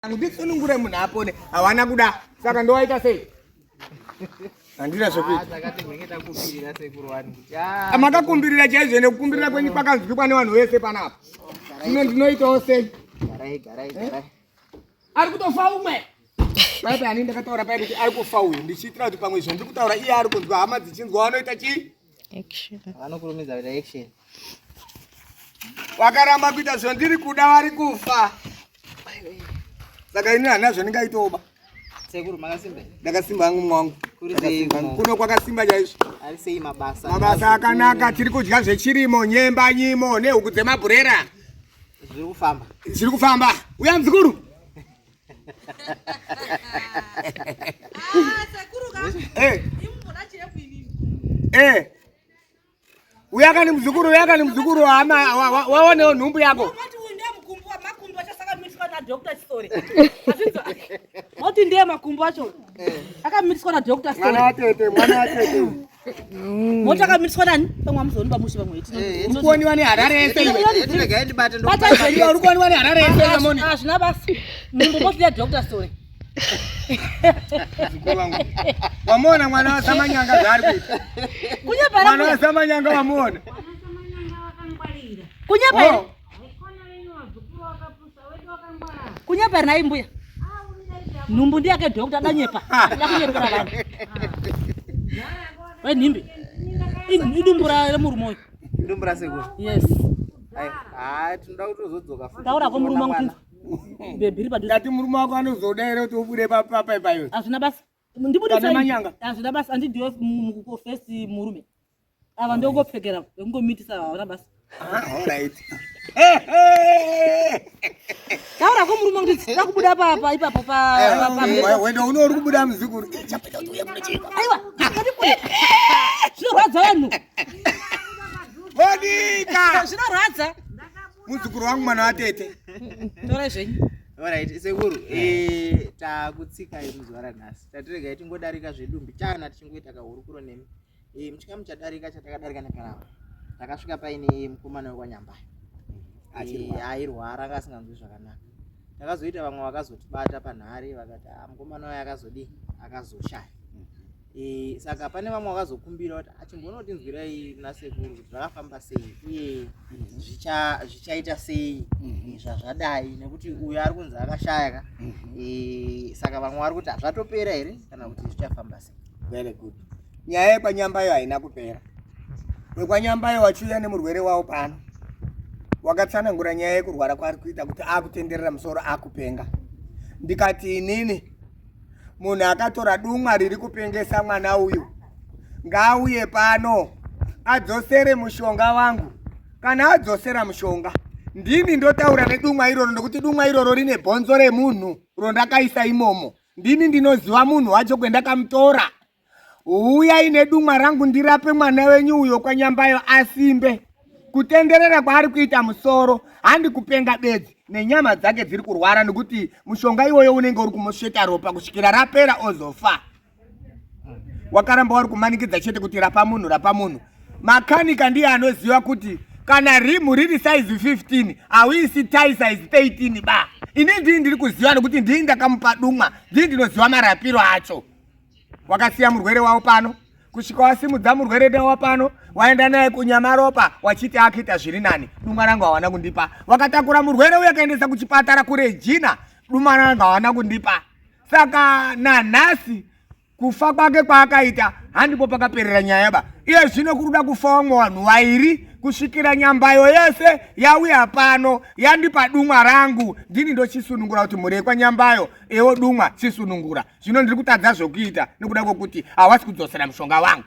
Ndisunungure munhu apone hawana kuda saka ndowaita sei handina makakumbirira chaizvo nekukumbirira kwenyu kwakanzwikwa nevanhu vese panapa zvino ndinoitawo sei ari kutofa umwe paipi ani ndakataura paipi kuti ari kufa uyu ndichiitira kuti pamwe izvo ndiri kutaura iye ari kunzwa hama dzichinzwa vanoita chii vanokurumidza kuita action wakaramba kuita zvo ndiri kuda vari kufa saka ini hanazvo ndingaitoba sekuru makasimba ndakasimba hangu mwangu kuno kwakasimba chaizvo ari sei mabasa akanaka tiri kudya zvechirimo nyemba nyimo nehuku dzemabhurera zviri kufamba uya muzukuru uyakani muzukuru hama waonewo nhumbu yako Moti ndiye makumbo acho. Akamiriswa na Dr. Story. Mwana atete. Moti akamiriswa nani? Pamwe muzoni pamushi pamwe. Ukoni wani Harare ese. Ndinenge ndibate ndo. Bata ukoni wani Harare ese ngamoni. Zvina basi. Mumbo moti ya Dr. Story. Zikolangu. Wamona mwana wa Samanyanga zari kuita. Kunyapa mwana wa Samanyanga wamona. Kunyapa. Kunyapa na imbuya. Numbu ndiye ke doctor danyepa. Yakunyepera vanhu. We nimbi. Idumbura le murumo. Idumbura sekuru. Yes. Ai, tinoda kutozodzoka futi. Taura kwa murumo kuti. Bebiri padhuze. Ngati murumo wako anozoda ere kuti ubude papa iyoyo. Azvina basa. Ndibude sai. Manyanga. Azvina basa andidiwe ku first murume. Ava ndongopfekera ngomitisa wana basa. All right. Taura kwa murumo kuti takubuda papa ipapo pa. Wenda unori kubuda muzukuru. Chapita uye kunocheka. Aiwa. Zvinoradza vanhu. Vodika. Zvinoradza. Muzukuru wangu mwana watete. Tora zvenyu. Alright, sekuru. Takutsika iruzuva ranhasi. Tatirega tingodarika zvedu mbichana tichingoita kahurukuro nemi. Muchikamu chadarika chatakadarika nekarava. Takasvika paine mukomana wekwanyambayo. Airwara anga asinganzwi zvakanaka. Takazoita vamwe vakazotibata panhare vakati mukomana waye akazodii akazoshaya. Saka pane vamwe vakazokumbira kuti achimbonotinzwirai nasekuru kuti zvakafamba sei uye zvichaita sei zvazvadai nekuti uyu ari kunzi akashaya saka vamwe vari kuti hazvatopera here kana kuti zvichafamba sei. Very good. Nyaya yekwanyambayo haina kupera. Wekwanyambayo wachiuya nemurwere wawo pano wakatsanangura nyaya yekurwara kwari kuita kuti akutenderera musoro akupenga. Ndikati inini munhu akatora dumwa riri kupengesa mwana uyu ngaauye pano adzosere mushonga wangu. Kana adzosera mushonga ndini ndotaura nedumwa iroro nekuti dumwa iroro rine bhonzo remunhu rondakaisa imomo. Ndini ndinoziva munhu wacho kwendakamutora. Uyai nedumwa rangu ndirape mwana wenyu uyo kwanyambayo asimbe. Kutenderera kwaari kuita musoro handi kupenga bedzi nenyama dzake dziri kurwara nekuti mushonga iwoyo unenge uri kumusveta ropa kusvikira rapera ozofa. Wakaramba wari kumanikidza chete kuti rapa munhu. Makanika ndiye anoziva kuti kana rimu riri size 15 hauisi tie size 13 ba. Ini ndiri kuziva nekuti ndii ndakamupa dumwa, ndii ndinoziva marapiro acho. Wakasiya murwere wawo pano kusvika wasimudza murwere wawo pano waenda naye kunyamaropa wachiti akuita zviri nani. Dumwa rangu hawana kundipa. Wakatakura murwere uye akaendesa kuchipatara kuRegina. Dumwa rangu hawana kundipa. Saka nanhasi kufa kwake kwaakaita handipo pakaperera nyaya ba. Iye zvino kuruda kufa vamwe vanhu vairi kusvikira nyambayo yese yauya pano yandipa dumwa rangu. Ndini ndochisunungura kuti mhuri yekwanyambayo ewo dumwa chisunungura. Zvino ndiri kutadza zvokuita nekuda kwokuti hawasi kudzosera mushonga wangu.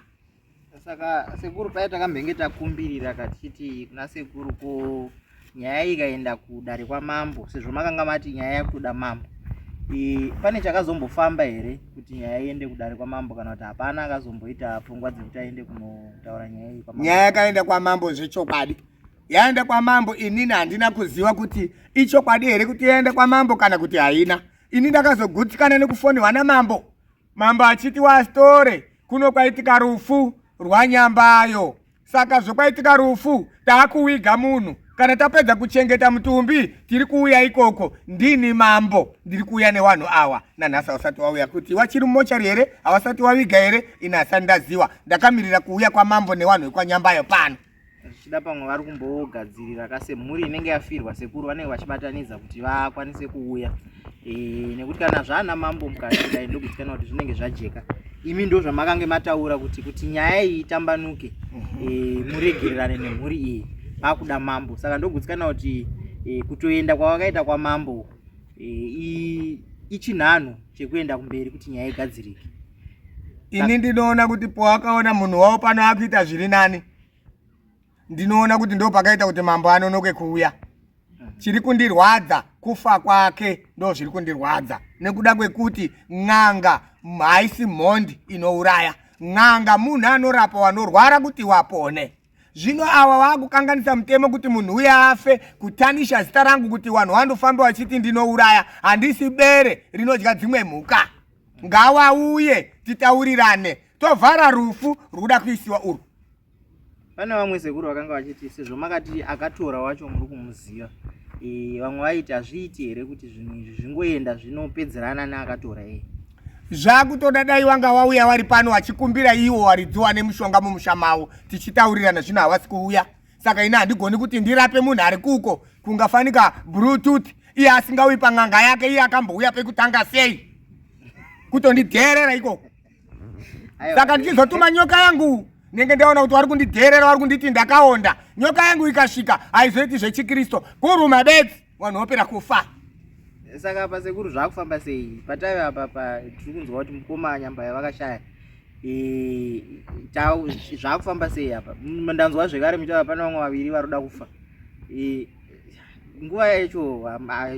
Saka sekuru paya takambenge takumbirira kachiti kuna sekuru ko nyaya ikaenda kudare kwamambo sezvo makanga mati nyaya yakuda mambo. Pane chakazombofamba here kuti nyaya iende kudare kwamambo kana kuti hapana akazomboita pfungwa dzekuti aende kunotaura nyaya iyi kwamambo? Nyaya yakaenda kwamambo zvechokwadi. Yaenda kwamambo inini handina kuziva kuti ichokwadi here kuti yaenda kwamambo kana kuti haina. Ini ndakazogutsikana nekufoniwa namambo. Mambo achiti wasitore kuno kwaitika rufu rwanyambayo. Saka zvokwaitika rufu taakuwiga munhu kana tapedza kuchengeta mutumbi tiri kuuya ikoko ndini mambo ndiri kuuya nevanhu awa nanhasi hausati wauya kuti wachiri mumochari here havasati waviga here ina hasati ndaziva ndakamirira kuuya kwamambo nevanhu vekwanyambayo pano zvichida pamwe vari kumbogadzirira kasemhuri inenge yafirwa sekuru vanenge vachibatanidza kuti vakwanise kuuya nekuti kana zvana mambo mukati dai ndokuzikanwa kuti zvinenge zvajeka imi ndo zvamakange mataura kuti nyaya iyi itambanuke muregererane nemhuri iyi pakuda mambo saka ndogutsikana kuti kutoenda kwavakaita kwamambo ichinhano chekuenda kumberi kuti nyaya igadzirike. Ini ndinoona kuti pawakaona munhu wavo pano akuita zviri nani ndinoona kuti ndo pakaita kuti mambo anonoke kuuya. Chiri kundirwadza kufa kwake ndo zviri kundirwadza nekuda kwekuti n'anga haisi mhondi inouraya. N'anga munhu anorapa wanorwara kuti wapone. Zvino ava vakukanganisa mutemo kuti munhu uya afe kutanisha zita rangu kuti vanhu vandofamba vachiti ndinouraya. Handisi bere rinodya dzimwe mhuka. Ngavauye titaurirane tovhara rufu rwuda kuisiwa urwu. Pane vamwe sekuru vakanga vachiti sezvo makati akatora wacho muri kumuziva vamwe vaiti hazviiti here kuti zvinhu izvi zvingoenda zvinopedzerana neakatora iye. Zvakutoda dai vanga vauya vari pano vachikumbira ivo waridziwa nemushonga mumusha mavo tichitaurirana zvino havasi kuuya. Saka ina handigoni kuti ndirape munhu ari kuko kungafanika bluetooth iye asingauyi pan'anga yake iye akambouya pekutanga sei kutondidherera ikoko. Saka ndichizotuma nyoka yangu nenge ndaona kuti vari kundidherera vari kunditi ndakaonda. Nyoka yangu ikasvika haizoiti zvechikristu kuruma bedzi vanhu vopera kufa. Saka pasekuru zvakufamba sei pataiva apa tiri kunzwa kuti mukoma Nyambayo vakashaya zvakufamba sei apa ndanzwa zvekare muchava pane vamwe vaviri varoda kufa nguva yacho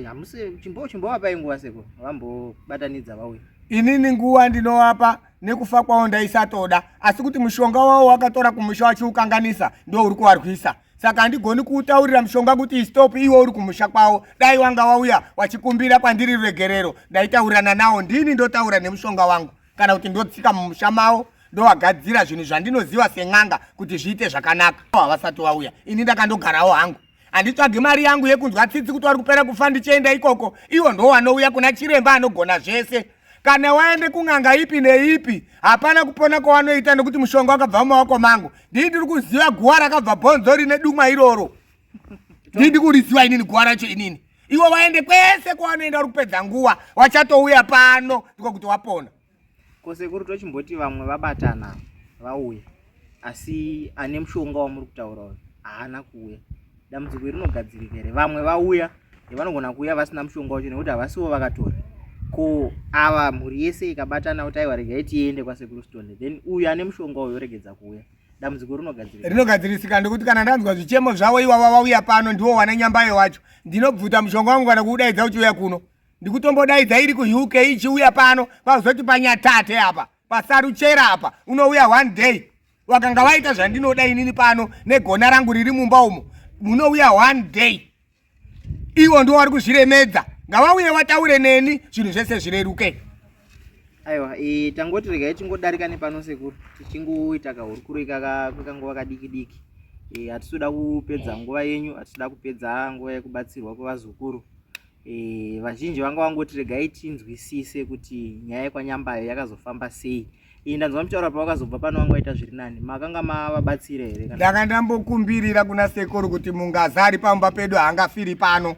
hamusi chimbovapai nguva sekuru vambobatanidza vauya. Inini nguva ndinovapa nekufa kwavo ndaisatoda asi kuti mushonga wavo wakatora kumusha wachiukanganisa ndo uri kuvarwisa. Saka handigoni kuutaurira mushonga kuti stop iwo uri kumusha kwavo. Dai wanga wauya wachikumbira kwandiri regerero ndaitaurirana navo ndini ndotaura nemushonga wangu kana kuti ndotsika mumusha mavo ndovagadzira zvinhu zvandinoziva sen'anga kuti zviite zvakanaka. Havasati vauya ini ndakandogarawo hangu handitsvagi mari yangu yekunzwa tsitsi kuti vari kupera kufa ndichienda ikoko. Ivo ndo vanouya kuna chiremba anogona zvese. Kana waende kun'anga ipi neipi hapana kupona kwavanoita nekuti mushonga wakabva mumaoko mangu. Ndii ndiri kuziva guwa rakabva bhonzo rine dumwa iroro. Ndii ndiri kuriziva inini guwa racho inini. Ivo waende kwese kwavanoenda uri kupedza nguva wachatouya pano ndiko kuti wapona. Kosekuru tochimboti vamwe vabatana vauya asi ane mushonga wamuri kutaura haana kuuya. Dambudziko rinogadzirika here? Vamwe vauya vanogona kuuya vasina mushonga wacho nekuti havasiwo vakatora. Ko ava mhuri yese ikabatana kuti aiwa regai tiende kwasekuru Stone then uyu ane mushonga uyo yoregedza kuuya. Dambudziko rinogadzirisika ndekuti kana ndanzwa zvichemo zvavo ivava vauya pano ndiwo wana Nyambayo wacho ndinobvuta mushonga wangu kana kuudaidza uchiuya kuno. Ndikutombodaidza iri kuUK ichiuya pano kwazoti paNyatate apa paSaruchera apa unouya one day. Wakanga waita zvandinoda inini pano negona rangu riri mumba umo munouya one day. Ivo ndo vari kuzviremedza. Ngavauye wataure neni zvinhu zvese zvireruke. Aiwa tangoti regai tingodarika nepano sekuru tichingoita kahurukuro kanguva kadiki diki. Hatitoda kupedza nguva yenyu, hatitoda kupedza nguva yekubatsirwa kwevazukuru. Vazhinji vanga vangoti regai tinzwisise kuti nyaya yekwanyambayo yakazofamba sei. Ndanzwa muchitaura pavakazobva pano vanga vaita zviri nani makanga mavabatsira here? Ndanga ndambokumbirira kuna sekuru kuti mungazari pamba pedu haangafiri pano.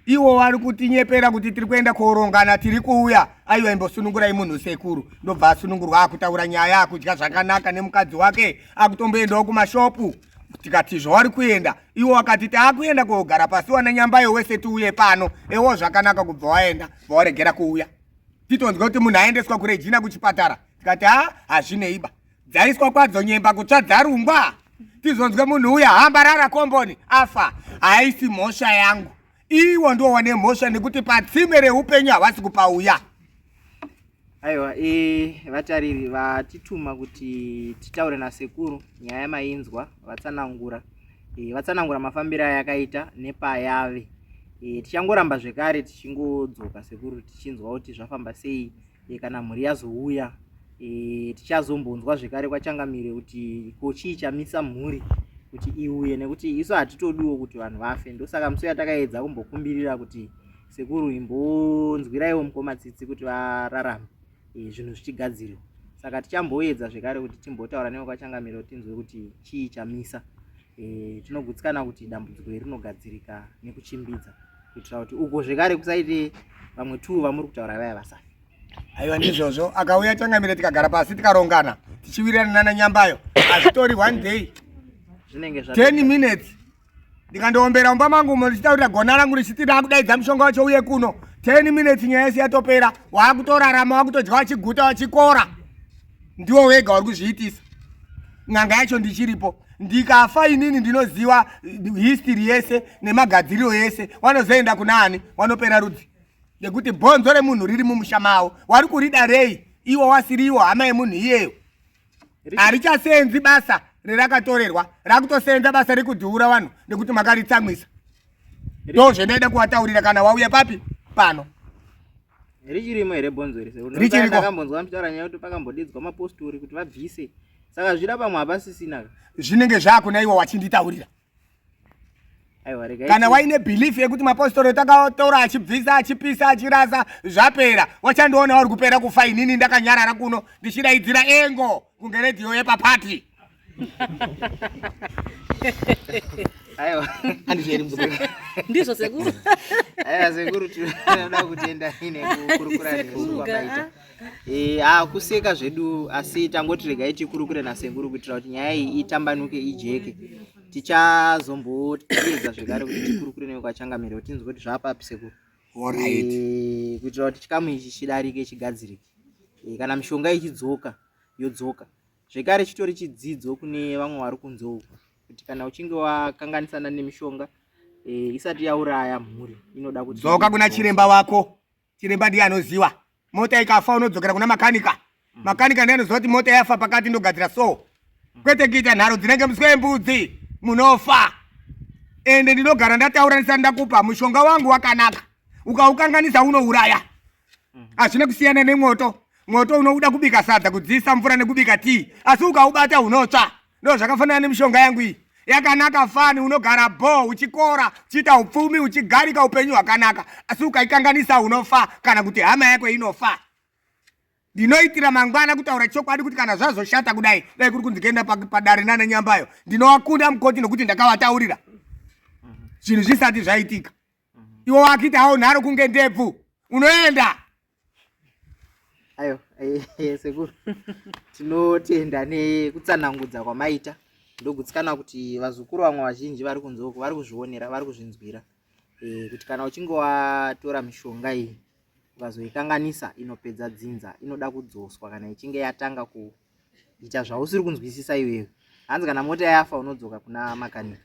Iwo vari kutinyepera kuti tiri kuenda koorongana tiri kuuya. Aiwa imbosunungurai munhu sekuru. Ndobva asunungurwa akutaura nyaya akudya zvakanaka nemukadzi wake akutomboendawo kumashopu. Tikatizvo vari kuenda iwo wakati taakuenda koogara pasi wana Nyambayo wese tiuye pano. Ewo zvakanaka kubva waenda vawaregera kuuya. Titonzwa kuti munhu aendeswa kuRegina kuchipatara. Tikati hazvineiba dzaiswa kwadzo nyemba kutsva dzarungwa. Tizonzwe munhu uya hamba rara komboni afa. Haisi mhosva yangu. Iwo ndo wane mhosva nekuti patsime reupenyu havasi kupauya. Aiwa vatariri vatituma kuti titaure nasekuru nyaya yamainzwa vatsanangura mafambiro ayakaita nepayave. Tichangoramba zvekare tichingodzoka sekuru tichinzwa kuti zvafamba sei kana mhuri yazouya. Tichazombonzwa zvekare kwachangamire kuti kochii chamisa mhuri kuti iuye, nekuti isu hatitodiwo kuti vanhu vafe. Ndosaka musi yatakaedza kumbokumbirira kuti sekuru imbonzwiraiwo mukomatsitsi kuti vararame zvinhu zvichigadzirwa. Saka tichamboedza zvekare kuti timbotaura nevakachangamira kuti tinzwe kuti chii chamisa. Tinogutsikana kuti dambudziko iri rinogadzirika nekuchimbidza kuitira kuti uko zvekare kusaite vamwe tu vamuri kutaura vaya vasafi. Aiwa ndizvozvo akauya changamire tikagara pasi tikarongana tichiwirirana nanyambayo azvitori 1 day zvinenge 10 minutes ndikandoombera umba mangu ndichitaurira gona rangu richiti ndakudaidza mushonga wacho uye kuno 10 minutes nyaya yese yatopera. Wakutorarama wakutodya wachiguta wachikora ndiwo wega uri kuzviitisa. N'anga yacho ndichiripo ndikafa inini ndinoziva history yese nemagadziriro yese. Wanozoenda kunaani wanopera rudzi ngekuti bhonzo remunhu riri mumusha mawo. Wari kurida rei iwo wasiriwo hama yemunhu iyeyo. Harichasenzi basa rerakatorerwa rakutosenza basa rekudhura vanhu nekuti makaritsamwisa. Ndo zvendaida kuwataurira kana wauya papi pano. Richirimo here bhonzo rese. Ndakambonzwa mutaura nyaya kuti pakambodidzwa mapostori kuti vabvise. Saka zvira pamwe hapasisina. Zvinenge zvakuna iwo wachinditaurira. Kana waine belief yekuti mapostori takatora achibvisa achipisa achirasa zvapera wachandoona vari kupera kufa inini ndakanyarara kuno ndichidaidzira engo kunge redhiyo yepapati. Aiwa andizveri muzukuru ndizvo sekuru. Aiwa sekuru tinoda kutenda ine kukurukura nezvakaita. Kuseka zvedu asi tangoti regai tikurukure nasekuru kuitira kuti nyaya iyi itambanuke ijeke. Tichazomboedza zvekare kuti tikurukure nevakachangamira kuti tinzwe kuti zvapapi sekuru. Alright. Kuitira kuti chikamu ichi chidarike chigadzirike. Kana mishonga ichidzoka yodzoka. Zvekare chitori chidzidzo kune vamwe vari kunze uko kuti kana uchinge wakanganisana nemishonga isati yauraya mhuri inoda kuti dzoka kuna chiremba wako. Chiremba ndiye anoziva. Mota ikafa unodzokera kuna makanika. Makanika ndiye anoziva kuti mota yafa pakati ndogadzira so. Kwete kuita nharo dzinenge muswe mbudzi munofa. Ende ndinogara ndataura ndisati ndakupa mushonga wangu wakanaka. Ukaukanganisa unouraya. Hazvina kusiyana nemwoto. Moto unoda kubika sadza kudziisa mvura nekubika tii. Asi ukaubata unotsva. Ndo zvakafanana nemishonga yangu iyi. Yakanaka fani unogara bo uchikora chita upfumi uchigarika upenyu hwakanaka. Asi ukaikanganisa unofa kana kuti hama yako inofa. Ndinoitira mangwana kutaura chokwadi kuti kana zvazoshata kudai dai kuri kunzikenda padare nana nyambayo ndinowakunda mukoti nokuti ndakavataurira zvinhu zvisati zvaitika. Iwo wakita hawo nharo kunge ndebvu unoenda. Ayo sekuru tinotenda nekutsanangudza kwamaita. Ndogutsikana kuti vazukuru vamwe vazhinji vari kunzoko vari kuzvionera vari kuzvinzwira kuti kana uchinge watora mishonga iyi ukazoikanganisa inopedza dzinza inoda kudzoswa kana ichinge yatanga kuita zvausiri kunzwisisa iwewe. Hanzi kana mota yafa unodzoka kuna makanika.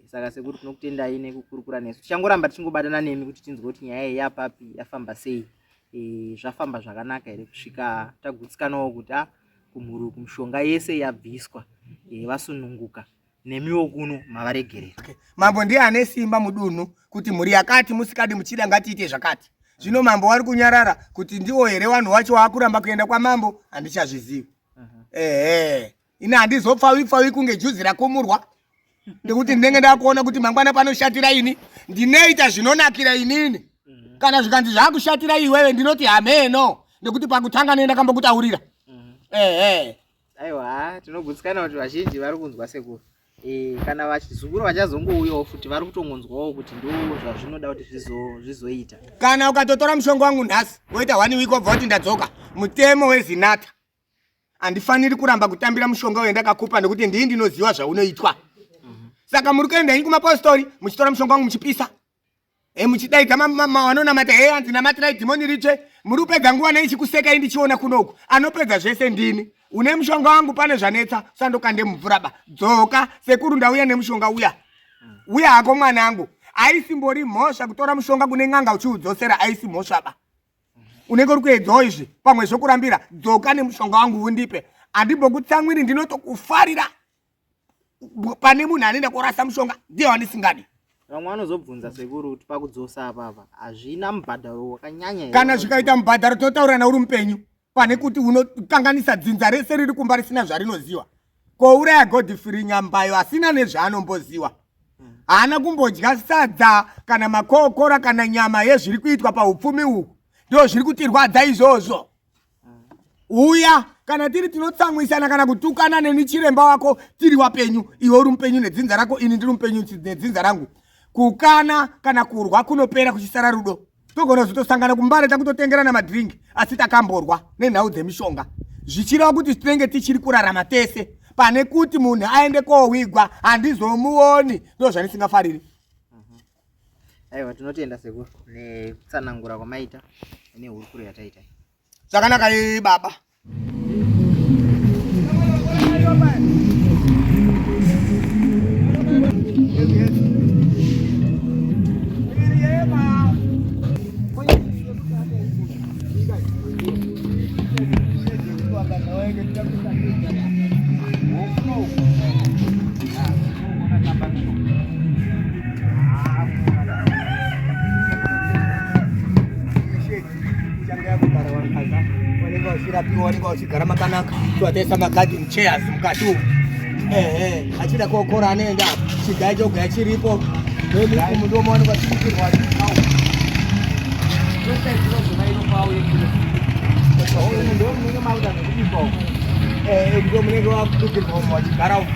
Saka sekuru tinokutendai nekukurukura nesu. Tichangoramba tichingobatana nemi kuti tinzwe kuti nyaya iyi yapapi yafamba sei. Zvafamba zvakanaka here kusvika tagutsikanawo kuti kumhuru kumishonga yese yabviswa vasununguka nemiwo kuno mavaregerera. Mambo ndiye ane simba mudunhu kuti mhuri yakati musikadi muchida ngatiite zvakati. Zvino mambo wari kunyarara kuti ndiwo here vanhu vacho vakuramba kuenda kwamambo handichazvizivi. Ina handizopfawi kunge juzi rakomurwa. Ndekuti ndinenge ndakuona kuti mangwana panoshatira ini ndinoita zvinonakira inini. Kana zvikanzi zvakushatira iwewe ndinoti hameno ndekuti pakutanga nenda kambokutaurira. Aiwa tinogutsikana kuti vazhinji vari kunzwa sekuru. Kana vachizukuru vachazongouyawo futi vari kutongonzwawo kuti ndo zvazvinoda kuti zvizoita. Kana ukatotora mushonga wangu nhasi woita 1 week obva kuti ndadzoka mutemo wezinata handifaniri kuramba kutambira mushonga wendakakupa nekuti ndii ndinoziva zvaunoitwa. Saka muri kuenda ini kumapostori muchitora mushonga wangu muchipisa. Muchidaidza vanonamata hanzi namatirai dhimoni ritsve muri kupedza nguva neichikusekai ndichiona kunoku anopedza zvese ndini. Une mushonga wangu pane zvanetsa usandokande mvura ba. Dzoka sekuru ndauya nemushonga uya. Uya hako mwanangu. Aisimbori mhosva kutora mushonga kune n'anga uchiudzosera aisi mhosva ba. Unenge uri kuedzawo izvi pamwe zvokurambira dzoka nemushonga wangu undipe. Handimbokutsamwiri ndinotokufarira. Pane munhu anoenda korasa mushonga ndiye wandisingadi. Vamwe vanozobvunza sekuru kuti pakudzosa apapa hazvina mubhadharo wakanyanya here. Kana zvikaita mubhadharo totaurana uri mupenyu pane kuti unokanganisa dzinza rese riri kumba risina zvarinoziva. kouraya Godfrey Nyambayo asina nezvaanomboziwa. Haana kumbodya sadza kana makokora kana nyama yezviri kuitwa paupfumi uhu. Ndo zviri kutirwadza izvozvo. Uya kana tiri tinotsamwisana kana kutukana neni chiremba wako tiri wapenyu, iwe uri mupenyu nedzinza rako, ini ndiri mupenyu nedzinza rangu. Kukana kana kurwa kunopera kuchisara rudo. Togona kuzotosangana kumbare takutotengerana madhiringi asi takamborwa nenhau dzemishonga. Zvichireva kuti tinenge tichiri kurarama tese. Pane kuti munhu aende kowigwa handizomuoni, ndo zvandisingafariri. Aiwa, tinotenda sekuru nekutsanangura kwamaita nehurukuro yataita. Zvakanaka baba. Wachigara makanaka tuwataisa magarden chairs mukati umu. Achida kokora anoenda chigai choga chiripo nemukumu ndo maonekwa chibikirwa ndo munenge wakubikirwa umu wachigara umu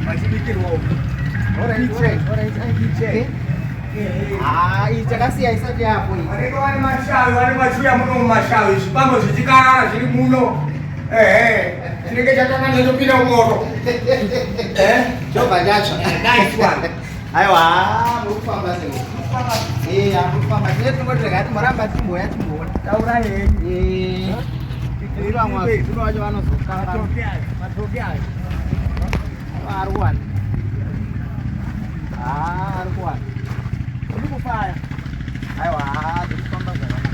wachibikirwa umu. Chakasiya isati yapo iyi. Vanenge vane mashavi, vane machiya muno mumashavi, zvipambo zvichikarara zviri muno. Chinenge chatanga netopinda mumoto. Chobva chacho. Nice one. Aiwa, murikufamba sei? Murikufamba. Tine tinongoti rekati moramba timboya timboona. Taura hei. Vamwe vacho vanozokanga. Matoke ayo. Ari kuwana. Ari kuwana. Uri kufaya. Aiwa, tirikufamba zvakanaka.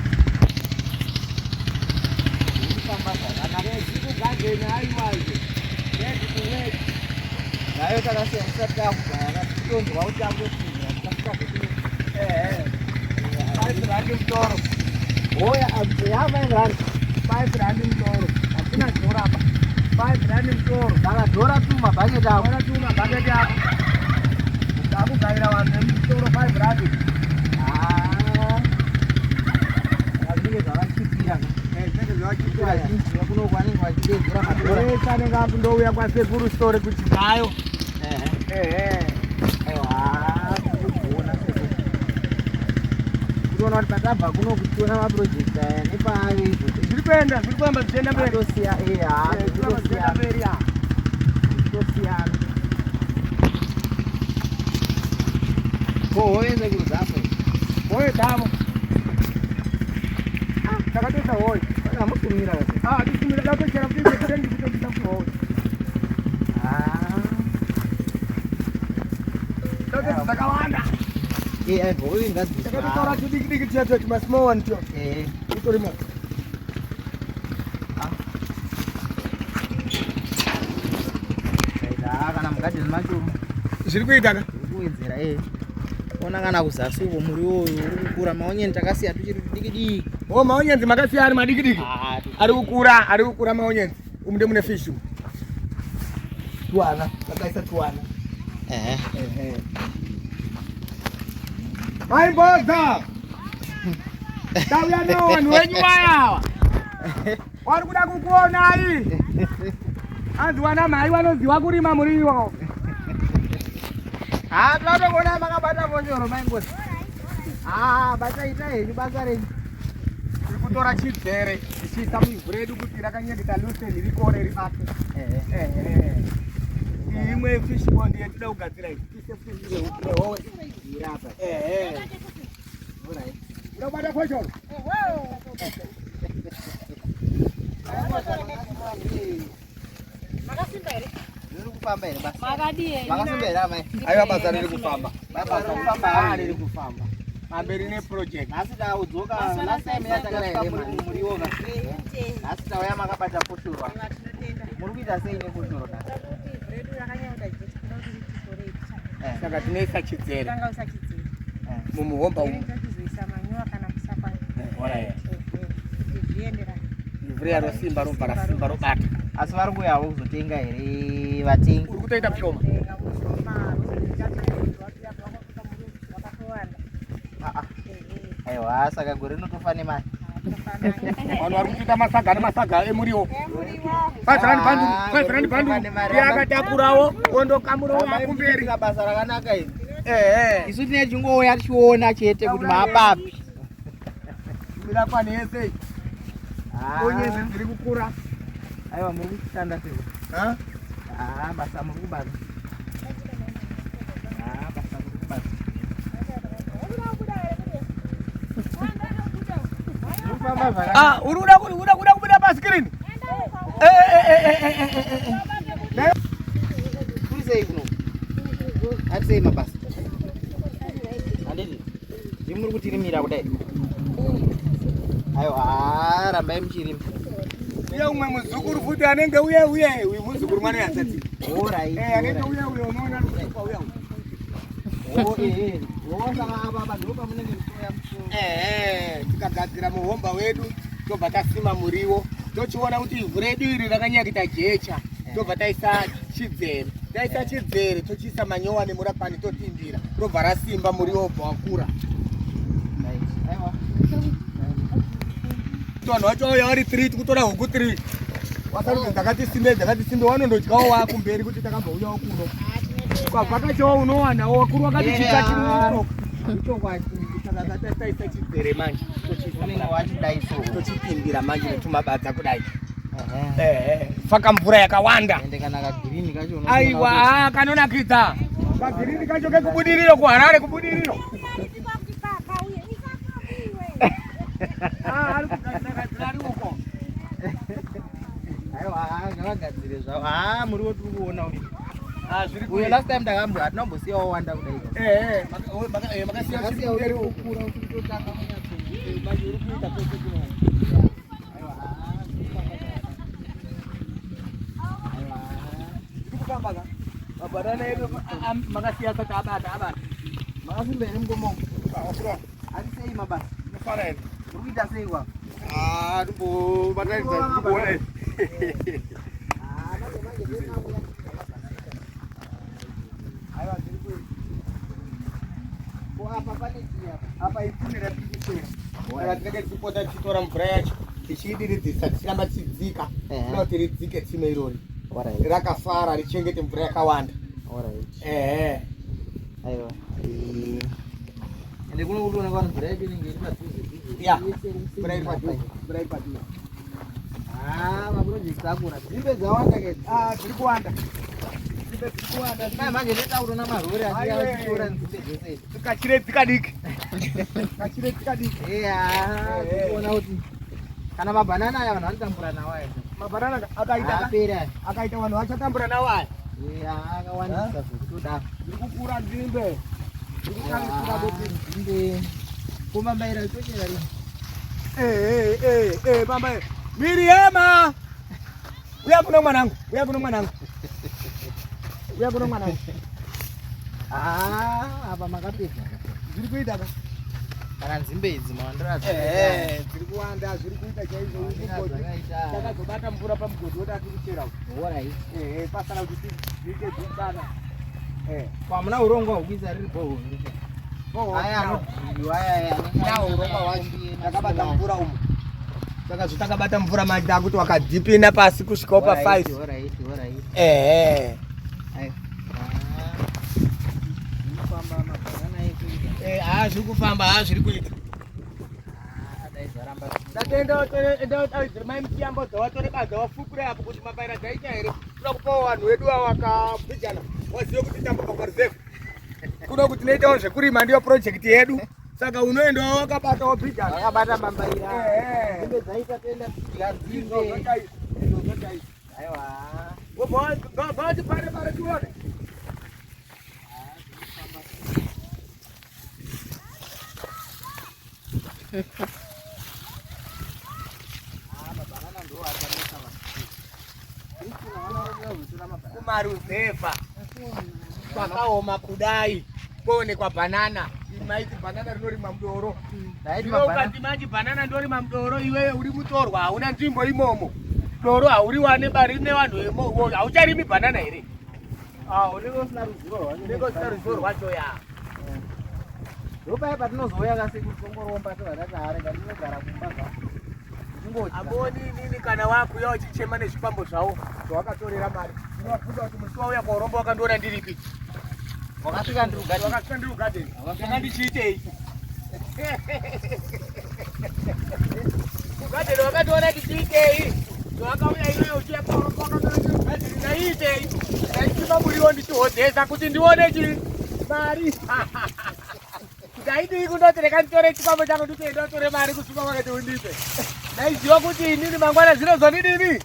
Nayo takasiya tisati takugara titonzwa kuti takutofunga tasvika R5 mutoro. oya yavairani R5 mutoro. Hakuna dhora apa. R5 mutoro. saka dhora tu mabhaketi ako. Dhora tu mabhaketi ako. Ndakugaira vanhu vemutoro R5. Zvinenge zvavachipira Zvinenge zvavachipira. kuno kwanenge vachidedzera madhora Anenge akundouya kwasekuru store kuti nayo. kutoona kuti patabva kuno kutiona mapurojekti aya nepaayo izvo Zviri kuenda zvichienda mberi. tosiya tosiyana hovenze kuruzapo Hoye damo. Takatoita hoye. amusumira Tisimira dakochera kuti ndikutendi kutoita kuhoye. Tokezi dzakawanda. aivoingazi Takatotora tudiki chetu tuma small one tio. Utori mo. kana mugadheni macho Zviri kuita ka? kuwedzera ona kana kuzasi uko muri uyu uri kukura maonyeni takasiya tuchiri tudiki Maonyenzi makasiya ari madiki. Ari kukura maonyenzi. Umde mune fish. Tuana, takaisa tuana. Maimboza. Tauya newanhu wenyu vaya. Wari kuda kukuonai. Anzi wana mai vanoziva kurima muriwo. tinotogona makabata foshoro maingozi bataita henyu basa renyu Tiri kutora chidzere tichiisa muvhu redu kuti rakanyengeta luseni rikore ribate. Imwe fish pond yetida kugadzira iyi. Tiise fish rehowe. Uda kubata foshoro? Makasimba here? riri kufamba here basa Makadii makasimba here amai Aiwa basa riri kufamba. basa Riri kufamba. Pamberi neproject. nhasi taudzoka last time yatakasvika muriwo nhasi tauya makabata foshoro muri kuita sei nefoshoro Saka tinoisa chidzere mumuhomba umu. Ivhu riya rosimba robva rasimba robata. asi vari kuyawo kuzotenga here vatengi? Uri kutoita pshoma. Aiwa, saka gore rinotofa nemari. Vanhu vari kutoita masaga nemasaga emuriwo. 5 rand bundle yakatakurawo ondokamurawo akumberi. Basa rakanaka iri. Isu tine chingouya tichiona chete kuti maapapi. Mira pani yese. Onyeze dziri kukura. Aiwa, muri kushanda sei? Basa muri kubasa. Basa muri kubasa. Uruda kubuda paskirini. Kuri sei kuno? Ari sei mabasa? Handiti. Ndimuri kutirimira kudai. Aiwa, rambai muchirima. Uye umwe muzukuru futi anenge uye muzukuru mwana yatsati. Alright. Anenge uye unoona kwa uya. Saka apa ndopa munenge musoya musoro. Tikagadzira muhomba wedu tobva tasima muriwo tochiona kuti ivhu redu iri rakanyakita jecha tobva taisa chidzere tochiisa manyowa nemurapani totimbira robva rasimba muriwo obva wakura. Vanhu vacho vauya vari 3 tikutora huku 3 wasarudza dzakatisimbe wanondodyawo wakumberi kuti takambouyawo kuno kwabva kachowo unowanawo wakuru wakati chika chiriuno taisa chidzere manje tochitimbira manje netumabadza kudai faka mvura yakawanda. Aiwa, kanonakidza kagirini kacho kekubudiriro kuHarare kubudiriro. Aiwa, ngavagadzire zvavo. Muriwo tiri kuona uyu. Uyo last time ndakambwa ndinombosiyawo wanda kudai. Makasiya chiri kukura uchitotanga munyatso. Manje uri kuita kwese kuno. Kufamba ka mabhanana edu makasiya sati abata Makasimba here mugomo. Ari sei mabasa? nofara ere Uri kuita sei kwa? ndimbobataniza kuona apa ifunira tichikwera saka tinenge tichipota tichitora mvura yacho tichiidiridzisa tichiramba tichidzika kuti ridzike tsime irori rakafara richengete mvura yakawanda. Aiwa. Ende kuno kutoona kwa mvura yedu inenge iri padhuze. Mvura iri padhuze. Mapurojekiti akura. Dzimbe dzawanda ke. Dziri kuwanda. Manje netauro namarori asiyatora nzimbe dzose. Kachire dzikadiki. Kuona kuti kana mabhanana aya vanhu vanotambura nawo aya. Mabhanana akaita vanhu vachatambura nawo aya. Akawandisa zvekutoda. Dziri kukura nzimbe. Nzimbe. Kumambaira tochera rini? Bamba. Miriema. Uya kuno mwanangu. Apa makapedza. Zviri kuita ka? Kana nzimbe idzi mawandiradza. Dziri kuwanda, zviri kuita chaizvo. Takazobata mvura pamugodhi wotati kuchera. Alright. Pasana kuti zviite dzikana. Kwamuna urongwa hwekuisa riri bohoro. Aya anodhiwa aya Nawo urongwa hwacho. Takabata mvura umu. Saka zvitakabata mvura manje takuti wakadhipina pasi kusvikawo pa 5. Alright. Zviri kufamba zviri kuita. Mai mutiyambo dzawatore badza wafukure apo kuti mabaira dzaita here kuda kupawo vanhu vedu ava vakabhijana wazive kuti tamboka pareserve kuda kuti noitawo zvekurima ndiyo project yedu saka unoendawo wakabatawo bhijana akabata mambaira nzimbe dzaita tenda kudya nzimbe. Aiwa. Goti pare tione. Kumaruzevha kwakaoma kudai kuonekwa bhanana. Maiti bhanana rinorimwa mudoro. Iwe ukati manje bhanana ndorima mudoro iwewe uri mutorwa hauna nzvimbo imomo. doro hauri wane bari nevanhu vemo haucharimi bhanana here unenge usina ruzivo rwacho unenge usina ruzivo rwacho ya ndopaya patinozouya kasi kusongoromba tovadati harega ndinogara kumba zva amboni nini kana wakuya wachichema nezvifambo zvavo zvawakatorera mari unovabvunza kuti musi wauya kwauromba wakandiona ndiripi wakasvika ndiri ugadheni ndanga ndichiitei ugadheni wakationa ndichiitei zvawakauya iyoyo uchiya kwauromba wakandiona ugadheni ndaiitei ndaichima muriwo ndichihodzesa kuti ndione chi mari ndaidii kundoti reka nditore chifambo changu nditoenda ndotore mari kusvika wakati undipe ndaiziva kuti inini mangwana zvinozondidini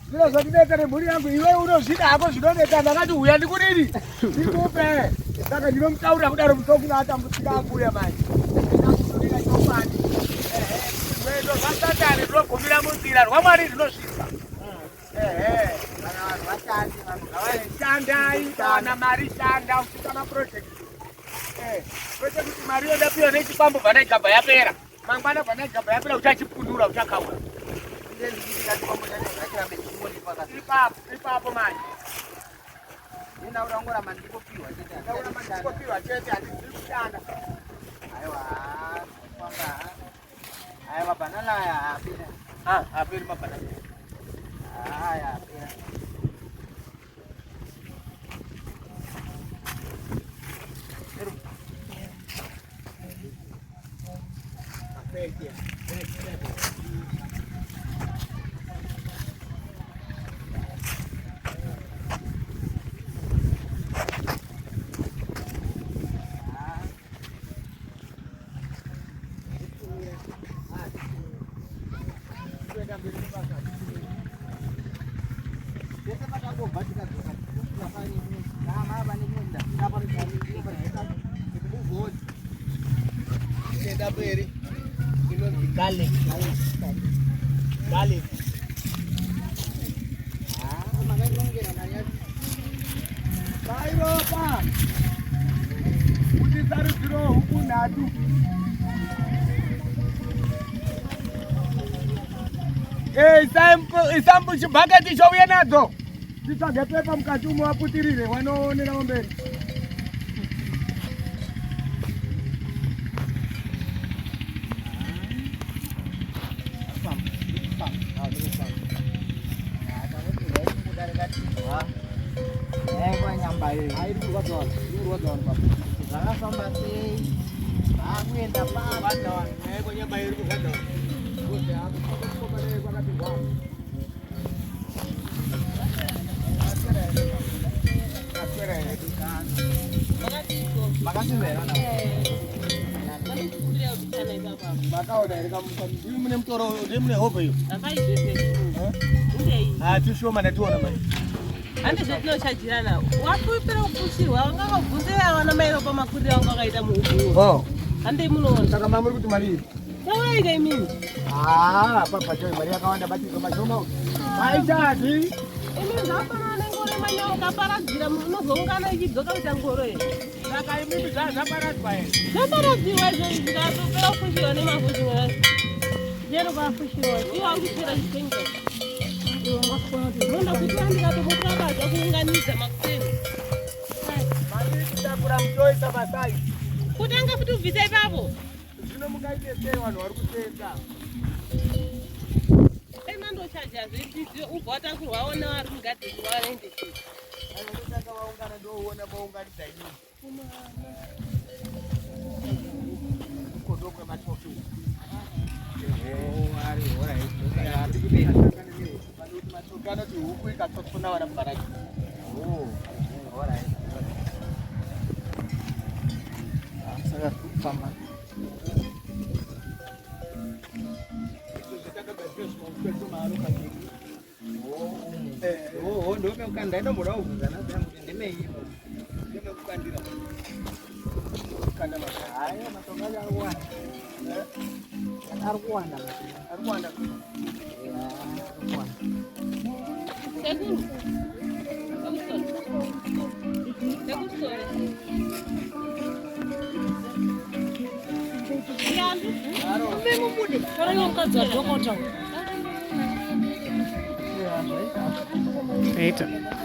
zvinozondidetsere mhuri yangu iwe unozvida hako zvinoneta ndakati uya ndikudini ndikupe saka ndinomutaurira kudaro musokuna atambutsika akuya manje ndakudodika chofani rwendo rwasatani runogumira munzira rwamwari zvinosvisa shandai kana mari shanda usvika maprojekti kwete kuti mari yodapiwa nechifambo bvana igabva yapera mangwana bvana igabva yapera uchachipundura uchakaura ipapo manje ndaurangoramba ndikopiwa chete handizii kushanda aya mabhanana aya haperi mabhanana aya apera Garlic. Kairopa. Utisarudziro huku nhatu. Isambu chibhaketi chouya nadzo. Titsvage pepa mukati umo waputirire wanoonera mberi. zvakafamba sei akuenda nyamba iri kuzadhawa mune mutoro mune hope iyo tishoma ndationa mai handi zvetinochajirana wapupira kupushirwa wangakabvunzira vana mairopa makuriro anga akaita muuguo handei munoona saka mamuri kuti mari iri yauraika imini papacho mari yakawanda batiro mashoma aitati imini zvafanana nengoro manyawo ukaparadzira unozoungana ichidzoka kuita ngoro ye saka imimi zvaparadzwa here zvaparadziwa izvozvo zvikatopera kupushiwa nemavhuzhiwa jero kwapushiwa iwo akupera chitenga ronda kuti andikatomukurabadza kuunganidza makuteni mari kutakura mutoisa masai kutanga kuti ubvisa ipapo zvino mungaite sei vanhu vari kusenza emandochaja zvedzidzo ubva watakurwawo nevari mugadheni wavaende vanotanga vaungana ndouona maunganidza inini ukodokwe matoki matoki anoti huku ikatsotsona vana mubaraki saka kufamba ndomekandaindomboda kubvunzana zaya kuti ndemeimo ndemekukandira haya matongo acho ari kuwanda ari kuwanda Taita.